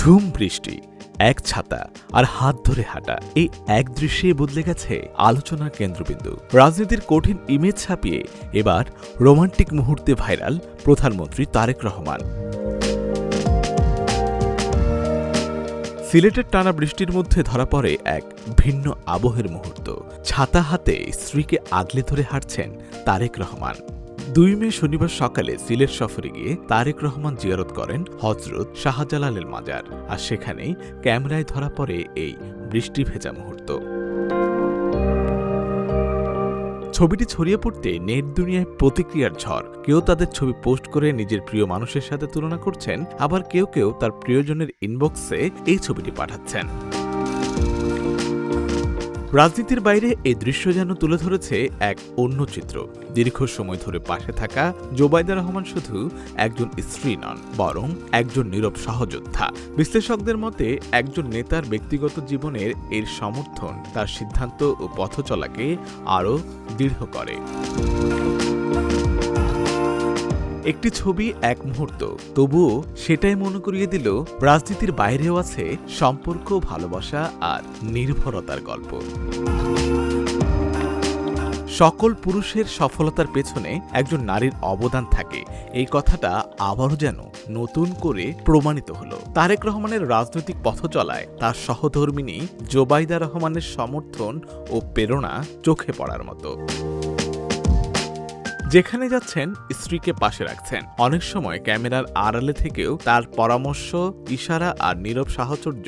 ঝুম বৃষ্টি, এক ছাতা আর হাত ধরে হাঁটা, এই এক দৃশ্যে বদলে গেছে আলোচনার কেন্দ্রবিন্দু। রাজনীতির কঠিন ইমেজ ছাপিয়ে এবার রোমান্টিক মুহূর্তে ভাইরাল প্রধানমন্ত্রী তারেক রহমান। সিলেটের টানা বৃষ্টির মধ্যে ধরা পড়ে এক ভিন্ন আবহের মুহূর্ত। ছাতা হাতে স্ত্রীকে আগলে ধরে হাঁটছেন তারেক রহমান। 2 মে শনিবার সকালে সিলেট সফরে গিয়ে তারেক রহমান জিয়ারত করেন হজরত শাহজালালের মাজার, আর সেখানেই ক্যামেরায় ধরা পড়ে এই বৃষ্টি ভেজা মুহূর্ত। ছবিটি ছড়িয়ে পড়তে নেট দুনিয়ায় প্রতিক্রিয়ার ঝড়। কেউ তাদের ছবি পোস্ট করে নিজের প্রিয় মানুষের সাথে তুলনা করছেন, আবার কেউ কেউ তার প্রিয়জনের ইনবক্সে এই ছবিটি পাঠাচ্ছেন। রাজনীতির বাইরে এই দৃশ্য যেন তুলে ধরেছে এক অন্য চিত্র। দীর্ঘ সময় ধরে পাশে থাকা জোবাইদা রহমান শুধু একজন স্ত্রী নন, বরং একজন নীরব সহযোদ্ধা। বিশ্লেষকদের মতে একজন নেতার ব্যক্তিগত জীবনের এর সমর্থন তার সিদ্ধান্ত ও পথ চলাকে আরও দৃঢ় করে। একটি ছবি, এক মুহূর্ত, তবুও সেটাই মনে করিয়ে দিল রাজনীতির বাইরেও আছে সম্পর্ক, ভালোবাসা আর নির্ভরতার গল্প। সকল পুরুষের সফলতার পেছনে একজন নারীর অবদান থাকে, এই কথাটা আবারও যেন নতুন করে প্রমাণিত হলো তারেক রহমানের রাজনৈতিক পথ চলায়। তার সহধর্মিণী জোবাইদা রহমানের সমর্থন ও প্রেরণা চোখে পড়ার মতো। যেখানে যাচ্ছেন স্ত্রীকে পাশে রাখছেন, অনেক সময় ক্যামেরার আড়ালে থেকেও তার পরামর্শ, ইশারা আর নীরব সাহচর্য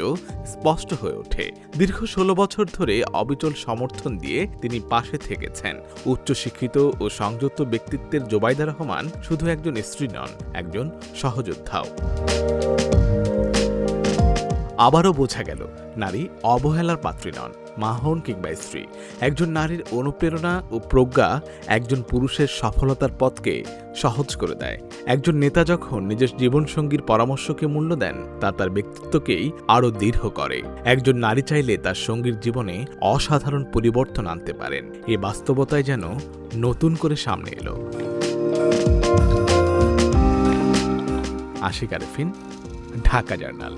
স্পষ্ট হয়ে ওঠে। দীর্ঘ 16 বছর ধরে অবিচল সমর্থন দিয়ে তিনি পাশে থেকেছেন। উচ্চশিক্ষিত ও সংযত ব্যক্তিত্বের জোবাইদা রহমান শুধু একজন স্ত্রী নন, একজন সহযোদ্ধাও। আবারও বোঝা গেল নারী অবহেলার পাত্রী নন, মা হন কিংবা স্ত্রী। একজন নারীর অনুপ্রেরণা ও প্রজ্ঞা একজন পুরুষের সফলতার পথকে সহজ করে দেয়। একজন নেতা যখন নিজের জীবনসঙ্গীর পরামর্শকে মূল্য দেন, তা তার ব্যক্তিত্বকেই আরও দৃঢ় করে। একজন নারী চাইলে তার সঙ্গীর জীবনে অসাধারণ পরিবর্তন আনতে পারেন। এই বাস্তবতায় যেন নতুন করে সামনে এলো। আশিক আরেফিন, ঢাকা জার্নাল।